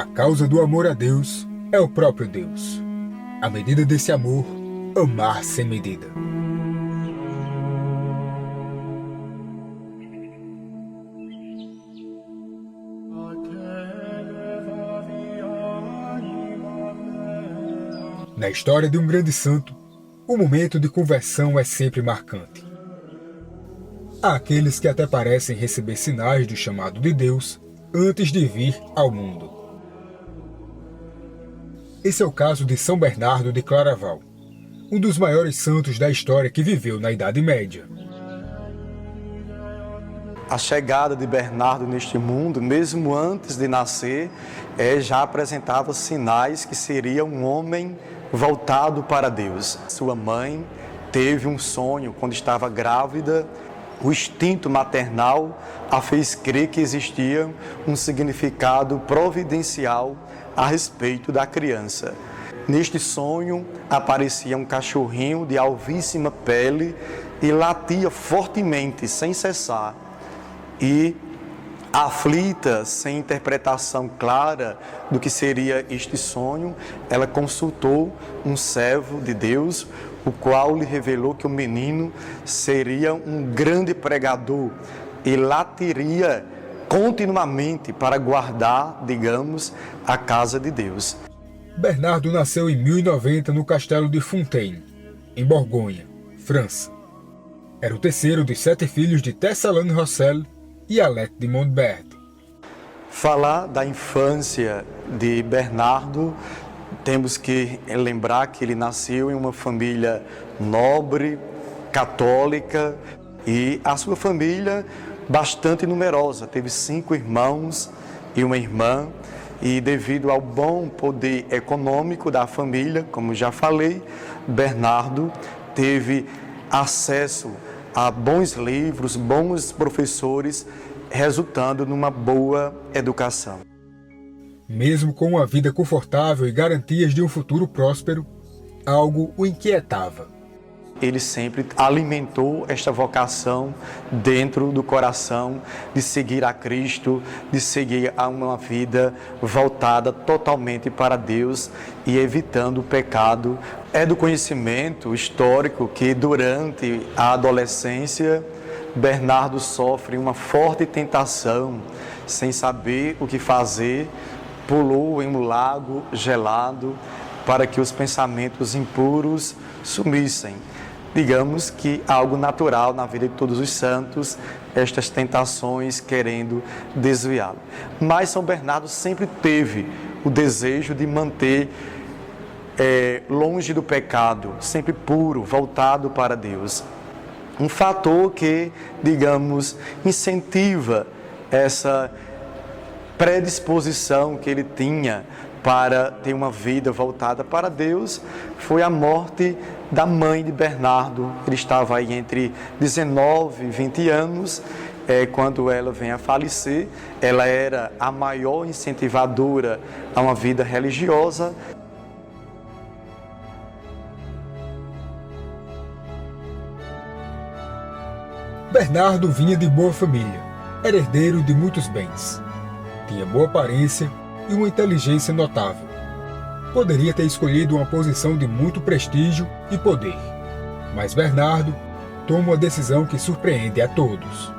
A causa do amor a Deus é o próprio Deus. A medida desse amor, amar sem medida. Na história de um grande santo, o momento de conversão é sempre marcante. Há aqueles que até parecem receber sinais do chamado de Deus antes de vir ao mundo. Esse é o caso de São Bernardo de Claraval, um dos maiores santos da história que viveu na Idade Média. A chegada de Bernardo neste mundo, mesmo antes de nascer, já apresentava sinais que seria um homem voltado para Deus. Sua mãe teve um sonho quando estava grávida. O instinto maternal a fez crer que existia um significado providencial a respeito da criança. Neste sonho aparecia um cachorrinho de alvíssima pele e latia fortemente, sem cessar. E, aflita, sem interpretação clara do que seria este sonho, ela consultou um servo de Deus, o qual lhe revelou que o menino seria um grande pregador e latiria continuamente para guardar, digamos, a casa de Deus. Bernardo nasceu em 1090 no castelo de Fontaine, em Borgonha, França. Era o terceiro de 7 filhos de Thessalone-Rossel e Alette de Montbert. Falar da infância de Bernardo, temos que lembrar que ele nasceu em uma família nobre, católica, e a sua família bastante numerosa. Teve 5 irmãos e uma irmã, e devido ao bom poder econômico da família, como já falei, Bernardo teve acesso a bons livros, bons professores, resultando numa boa educação. Mesmo com uma vida confortável e garantias de um futuro próspero, algo o inquietava. Ele sempre alimentou esta vocação dentro do coração de seguir a Cristo, de seguir a uma vida voltada totalmente para Deus e evitando o pecado. É do conhecimento histórico que durante a adolescência Bernardo sofre uma forte tentação, sem saber o que fazer, pulou em um lago gelado para que os pensamentos impuros sumissem. Digamos que algo natural na vida de todos os santos, estas tentações querendo desviá-lo. Mas São Bernardo sempre teve o desejo de manter longe do pecado, sempre puro, voltado para Deus. Um fator que, digamos, incentiva essa predisposição que ele tinha para ter uma vida voltada para Deus foi a morte da mãe de Bernardo. Ele estava aí entre 19 e 20 anos, quando ela vem a falecer. Ela era a maior incentivadora a uma vida religiosa. Bernardo vinha de boa família, era herdeiro de muitos bens. Tinha boa aparência e uma inteligência notável. Poderia ter escolhido uma posição de muito prestígio e poder, mas Bernardo toma uma decisão que surpreende a todos.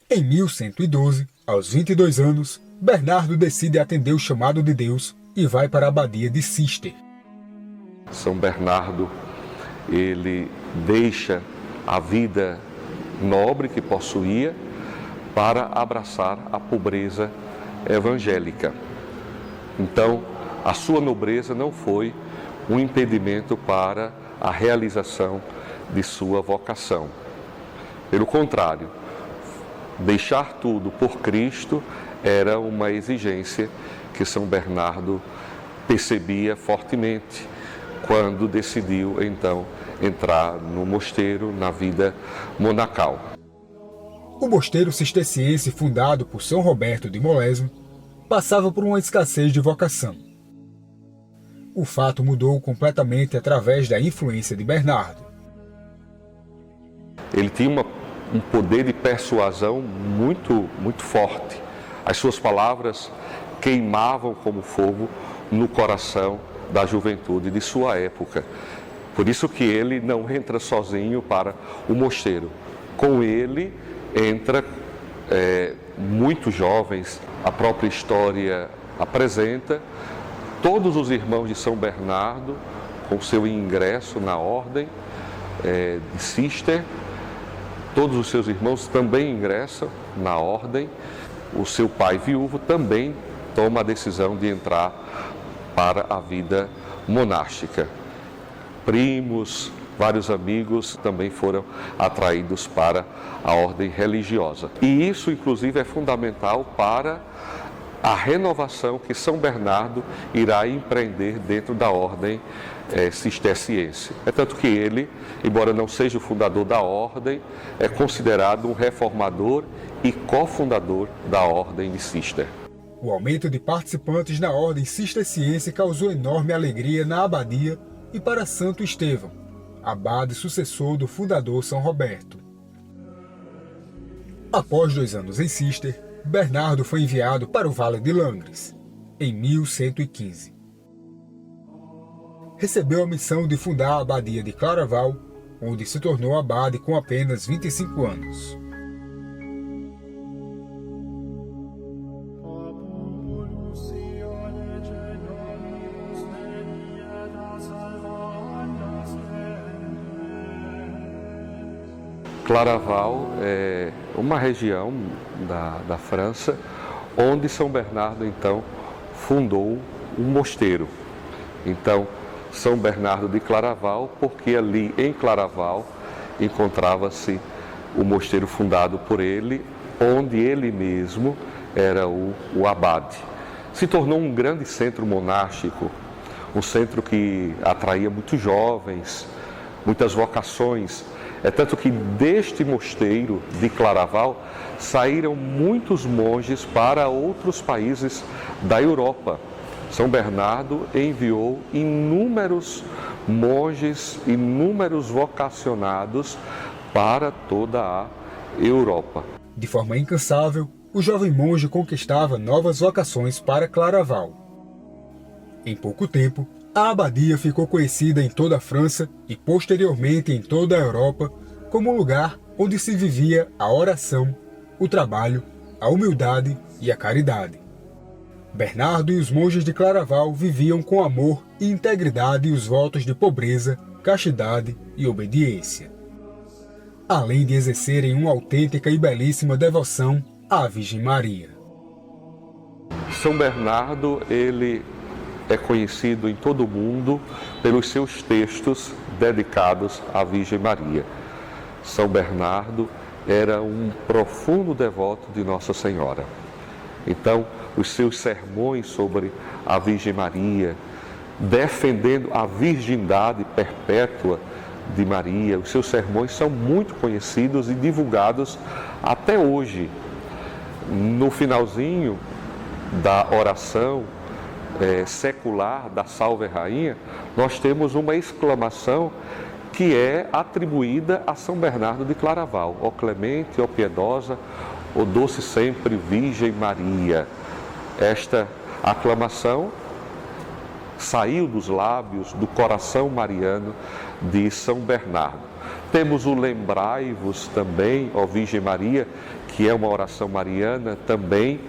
Em 1112, aos 22 anos, Bernardo decide atender o chamado de Deus e vai para a abadia de Cister. São Bernardo, ele deixa a vida nobre que possuía para abraçar a pobreza evangélica. Então, a sua nobreza não foi um impedimento para a realização de sua vocação. Pelo contrário, deixar tudo por Cristo era uma exigência que São Bernardo percebia fortemente quando decidiu, então, entrar no mosteiro, na vida monacal. O mosteiro cisterciense fundado por São Roberto de Molesme passava por uma escassez de vocação. O fato mudou completamente através da influência de Bernardo. Ele tinha um poder de persuasão muito forte. As suas palavras queimavam como fogo no coração da juventude de sua época. Por isso que ele não entra sozinho para o mosteiro. Com ele entra muitos jovens. A própria história apresenta todos os irmãos de São Bernardo com seu ingresso na ordem de Cister. Todos os seus irmãos também ingressam na ordem. O seu pai viúvo também toma a decisão de entrar para a vida monástica. Primos, vários amigos também foram atraídos para a ordem religiosa. E isso, inclusive, é fundamental para a renovação que São Bernardo irá empreender dentro da ordem cisterciense. É tanto que ele, embora não seja o fundador da ordem, é considerado um reformador e cofundador da ordem de Cister. O aumento de participantes na ordem cisterciense causou enorme alegria na abadia e para Santo Estevão, abade sucessor do fundador São Roberto. Após 2 anos em Cister, Bernardo foi enviado para o Vale de Langres, em 1115. Recebeu a missão de fundar a abadia de Claraval, onde se tornou abade com apenas 25 anos. Claraval é uma região da França onde São Bernardo, então, fundou um mosteiro. Então, São Bernardo de Claraval, porque ali em Claraval encontrava-se o mosteiro fundado por ele, onde ele mesmo era o abade. Se tornou um grande centro monástico, um centro que atraía muitos jovens, muitas vocações. É tanto que deste mosteiro de Claraval saíram muitos monges para outros países da Europa. São Bernardo enviou inúmeros monges, inúmeros vocacionados para toda a Europa. De forma incansável, o jovem monge conquistava novas vocações para Claraval. Em pouco tempo, a abadia ficou conhecida em toda a França e posteriormente em toda a Europa como um lugar onde se vivia a oração, o trabalho, a humildade e a caridade. Bernardo e os monges de Claraval viviam com amor e integridade os votos de pobreza, castidade e obediência, além de exercerem uma autêntica e belíssima devoção à Virgem Maria. São Bernardo, ele é conhecido em todo o mundo pelos seus textos dedicados à Virgem Maria. São Bernardo era um profundo devoto de Nossa Senhora. Então, os seus sermões sobre a Virgem Maria, defendendo a virgindade perpétua de Maria, os seus sermões são muito conhecidos e divulgados até hoje. No finalzinho da oração secular da Salve Rainha, nós temos uma exclamação que é atribuída a São Bernardo de Claraval: ó clemente, ó piedosa, ó doce sempre Virgem Maria. Esta aclamação saiu dos lábios, do coração mariano de São Bernardo. Temos o Lembrai-vos também, ó Virgem Maria, que é uma oração mariana também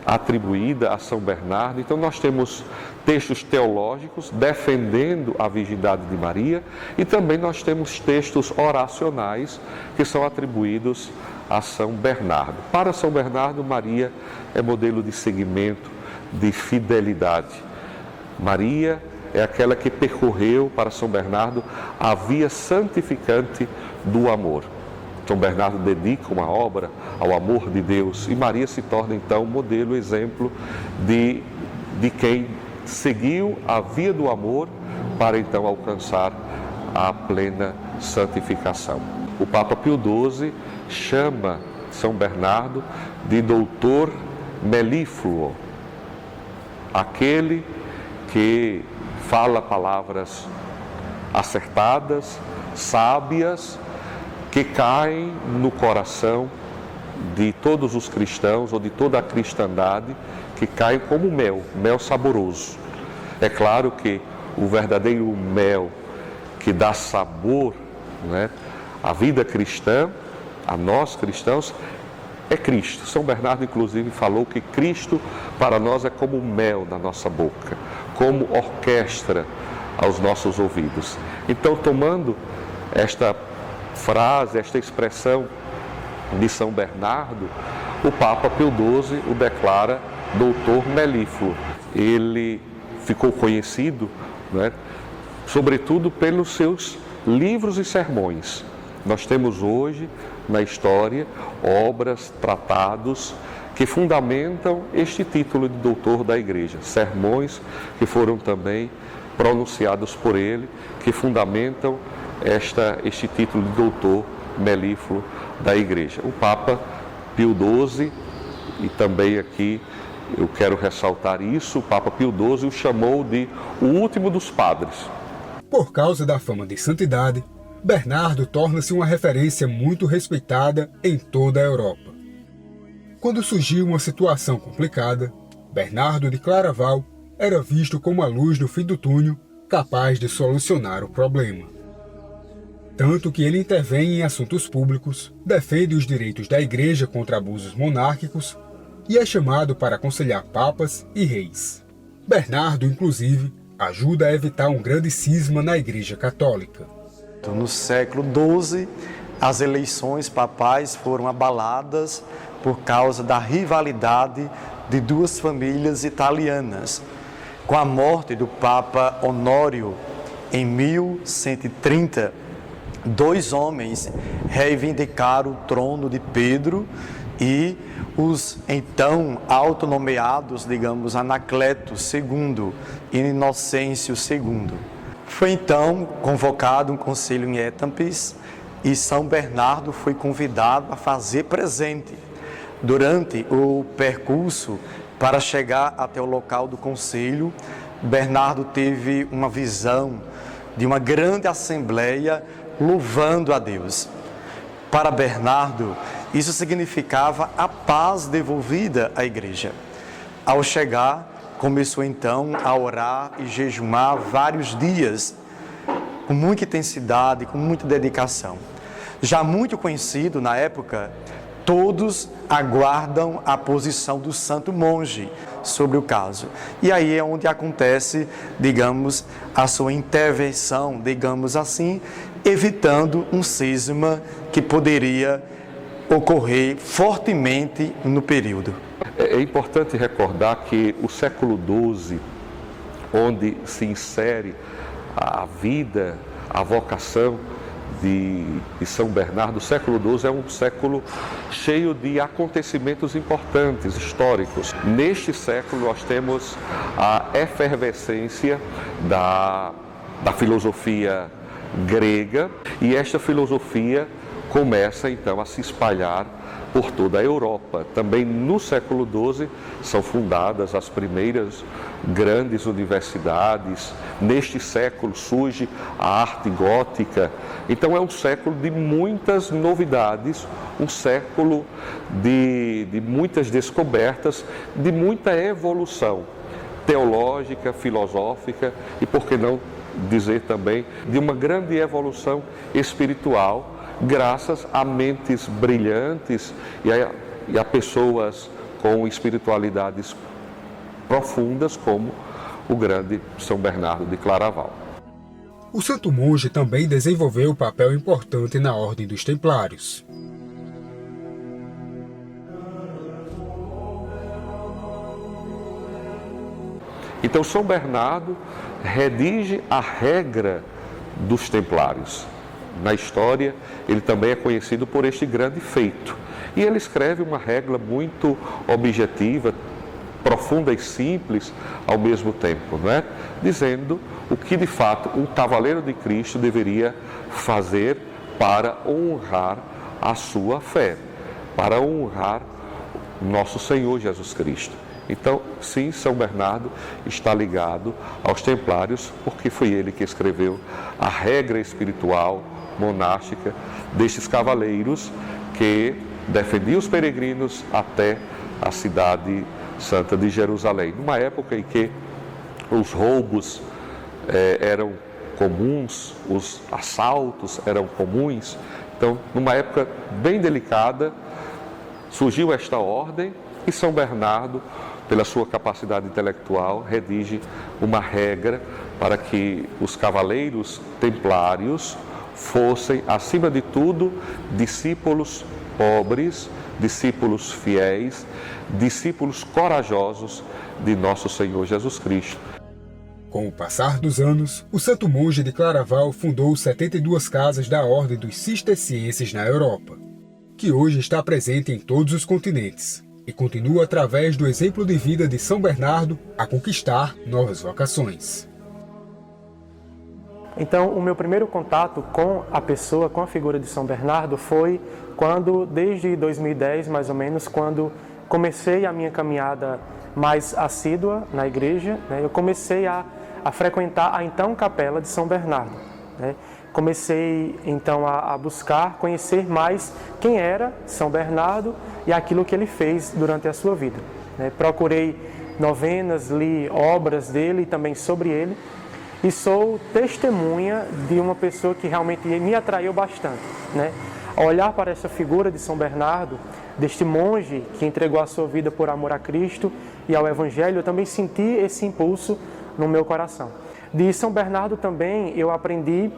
atribuída a São Bernardo. Então nós temos textos teológicos defendendo a virgindade de Maria e também nós temos textos oracionais que são atribuídos a São Bernardo. Para São Bernardo, Maria é modelo de seguimento, de fidelidade. Maria é aquela que percorreu para São Bernardo a via santificante do amor. São Bernardo dedica uma obra ao amor de Deus e Maria se torna então modelo, exemplo de quem seguiu a via do amor para então alcançar a plena santificação. O Papa Pio XII chama São Bernardo de doutor melífluo, aquele que fala palavras acertadas, sábias, que caem no coração de todos os cristãos ou de toda a cristandade, que caem como mel saboroso. É claro que o verdadeiro mel que dá sabor, né, à vida cristã, a nós cristãos, é Cristo. São Bernardo, inclusive, falou que Cristo para nós é como mel na nossa boca, como orquestra aos nossos ouvidos. Então, tomando esta frase, esta expressão de São Bernardo, o Papa Pio XII o declara doutor melífluo. Ele ficou conhecido, né, sobretudo pelos seus livros e sermões. Nós temos hoje na história obras, tratados que fundamentam este título de doutor da Igreja, sermões que foram também pronunciados por ele, que fundamentam este título de doutor melífluo da Igreja. O Papa Pio XII, e também aqui eu quero ressaltar isso, o Papa Pio XII o chamou de o último dos padres. Por causa da fama de santidade, Bernardo torna-se uma referência muito respeitada em toda a Europa. Quando surgiu uma situação complicada, Bernardo de Claraval era visto como a luz no fim do túnel, capaz de solucionar o problema. Tanto que ele intervém em assuntos públicos, defende os direitos da Igreja contra abusos monárquicos e é chamado para aconselhar papas e reis. Bernardo, inclusive, ajuda a evitar um grande cisma na Igreja Católica. No século XII, as eleições papais foram abaladas por causa da rivalidade de duas famílias italianas. Com a morte do Papa Honório em 1130, dois homens reivindicaram o trono de Pedro e os então autonomeados, digamos, Anacleto II e Inocêncio II. Foi então convocado um conselho em Étampes e São Bernardo foi convidado a fazer presente. Durante o percurso para chegar até o local do conselho, Bernardo teve uma visão de uma grande assembleia louvando a Deus. Para Bernardo, isso significava a paz devolvida à Igreja. Ao chegar, começou então a orar e jejuar vários dias, com muita intensidade, com muita dedicação. Já muito conhecido na época, todos aguardam a posição do santo monge sobre o caso. E aí é onde acontece, digamos, a sua intervenção, digamos assim, evitando um cisma que poderia ocorrer fortemente no período. É importante recordar que o século XII, onde se insere a vida, a vocação de São Bernardo, o século XII é um século cheio de acontecimentos importantes, históricos. Neste século nós temos a efervescência da filosofia grega e esta filosofia começa então a se espalhar por toda a Europa. Também no século XII são fundadas as primeiras grandes universidades. Neste século surge a arte gótica. Então é um século de muitas novidades, um século de muitas descobertas, de muita evolução teológica, filosófica e, por que não, dizer também de uma grande evolução espiritual, graças a mentes brilhantes e a pessoas com espiritualidades profundas, como o grande São Bernardo de Claraval. O santo monge também desenvolveu um papel importante na Ordem dos Templários. Então, São Bernardo redige a regra dos Templários. Na história, ele também é conhecido por este grande feito. E ele escreve uma regra muito objetiva, profunda e simples ao mesmo tempo, não é? Dizendo o que de fato um cavaleiro de Cristo deveria fazer para honrar a sua fé, para honrar nosso Senhor Jesus Cristo. Então, sim, São Bernardo está ligado aos Templários, porque foi ele que escreveu a regra espiritual monástica destes cavaleiros que defendiam os peregrinos até a cidade santa de Jerusalém, numa época em que os roubos eram comuns, os assaltos eram comuns. Então, numa época bem delicada, surgiu esta ordem e São Bernardo, pela sua capacidade intelectual, redige uma regra para que os cavaleiros templários fossem, acima de tudo, discípulos pobres, discípulos fiéis, discípulos corajosos de nosso Senhor Jesus Cristo. Com o passar dos anos, o santo monge de Claraval fundou 72 casas da Ordem dos Cistercienses na Europa, que hoje está presente em todos os continentes e continua através do exemplo de vida de São Bernardo a conquistar novas vocações. Então, o meu primeiro contato com a pessoa, com a figura de São Bernardo, foi quando, desde 2010, mais ou menos, quando comecei a minha caminhada mais assídua na igreja, né, eu comecei a frequentar a então Capela de São Bernardo. Né. Comecei, então, a buscar conhecer mais quem era São Bernardo e aquilo que ele fez durante a sua vida. Né. Procurei novenas, li obras dele e também sobre ele, e sou testemunha de uma pessoa que realmente me atraiu bastante. Né. Ao olhar para essa figura de São Bernardo, deste monge que entregou a sua vida por amor a Cristo e ao Evangelho, eu também senti esse impulso no meu coração. De São Bernardo também eu aprendi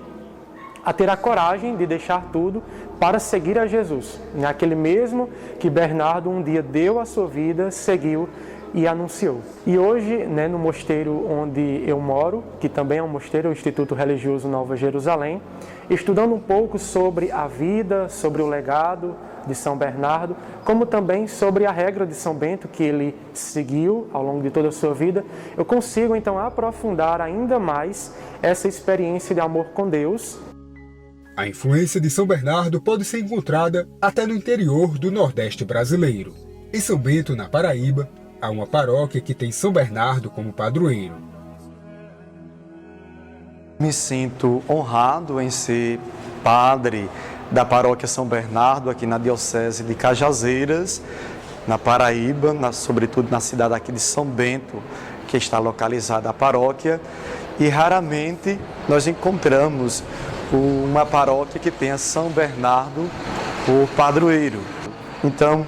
a ter a coragem de deixar tudo para seguir a Jesus. Aquele mesmo que Bernardo um dia deu a sua vida, seguiu e anunciou. E hoje, né, no mosteiro onde eu moro, que também é um mosteiro, o Instituto Religioso Nova Jerusalém, estudando um pouco sobre a vida, sobre o legado de São Bernardo, como também sobre a regra de São Bento que ele seguiu ao longo de toda a sua vida, eu consigo então aprofundar ainda mais essa experiência de amor com Deus. A influência de São Bernardo pode ser encontrada até no interior do Nordeste brasileiro. Em São Bento, na Paraíba, há uma paróquia que tem São Bernardo como padroeiro. Me sinto honrado em ser padre da paróquia São Bernardo, aqui na Diocese de Cajazeiras, na Paraíba, sobretudo na cidade aqui de São Bento, que está localizada a paróquia, e raramente nós encontramos uma paróquia que tenha São Bernardo por padroeiro. Então,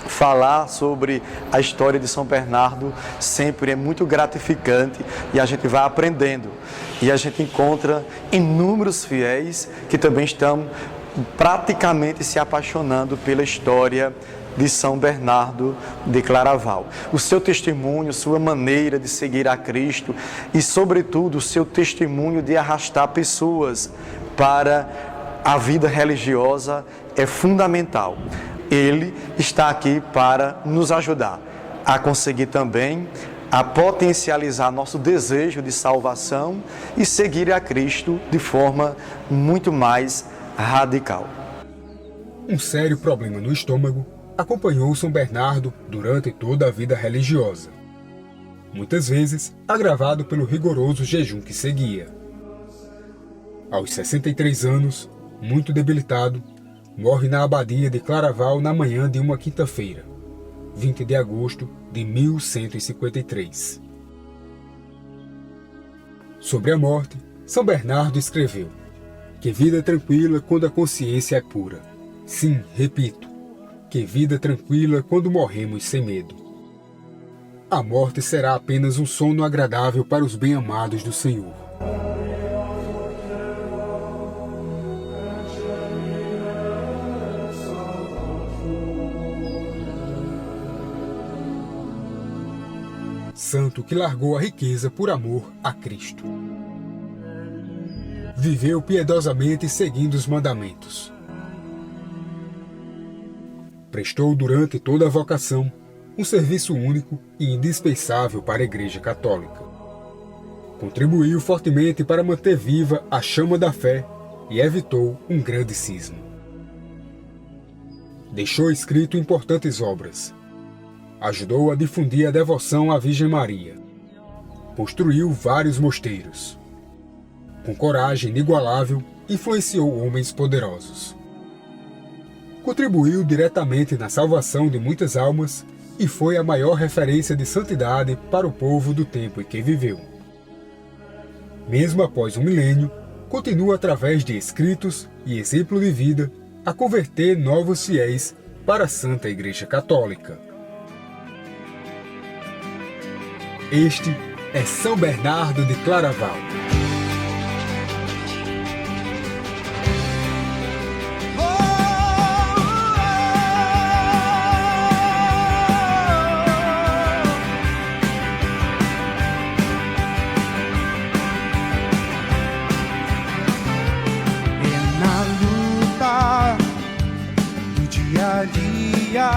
falar sobre a história de São Bernardo sempre é muito gratificante e a gente vai aprendendo. E a gente encontra inúmeros fiéis que também estão praticamente se apaixonando pela história de São Bernardo de Claraval. O seu testemunho, sua maneira de seguir a Cristo e, sobretudo, o seu testemunho de arrastar pessoas para a vida religiosa é fundamental. Ele está aqui para nos ajudar a conseguir também a potencializar nosso desejo de salvação e seguir a Cristo de forma muito mais radical. Um sério problema no estômago acompanhou São Bernardo durante toda a vida religiosa, muitas vezes agravado pelo rigoroso jejum que seguia. Aos 63 anos, muito debilitado, morre na abadia de Claraval na manhã de uma quinta-feira, 20 de agosto de 1153. Sobre a morte, São Bernardo escreveu: que vida tranquila quando a consciência é pura. Sim, repito, que vida tranquila quando morremos sem medo. A morte será apenas um sono agradável para os bem-amados do Senhor. Santo que largou a riqueza por amor a Cristo. Viveu piedosamente seguindo os mandamentos. Prestou durante toda a vocação um serviço único e indispensável para a Igreja Católica. Contribuiu fortemente para manter viva a chama da fé e evitou um grande cisma. Deixou escrito importantes obras. Ajudou a difundir a devoção à Virgem Maria. Construiu vários mosteiros. Com coragem inigualável, influenciou homens poderosos. Contribuiu diretamente na salvação de muitas almas e foi a maior referência de santidade para o povo do tempo em que viveu. Mesmo após um milênio, continua através de escritos e exemplo de vida a converter novos fiéis para a Santa Igreja Católica. Este é São Bernardo de Claraval. É na luta do dia a dia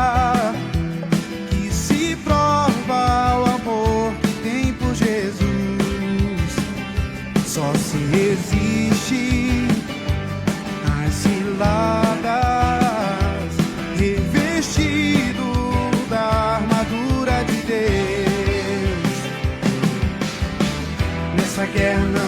que se prova o amor que tem por Jesus. Só se resiste às ciladas, revestido da armadura de Deus. Nessa guerra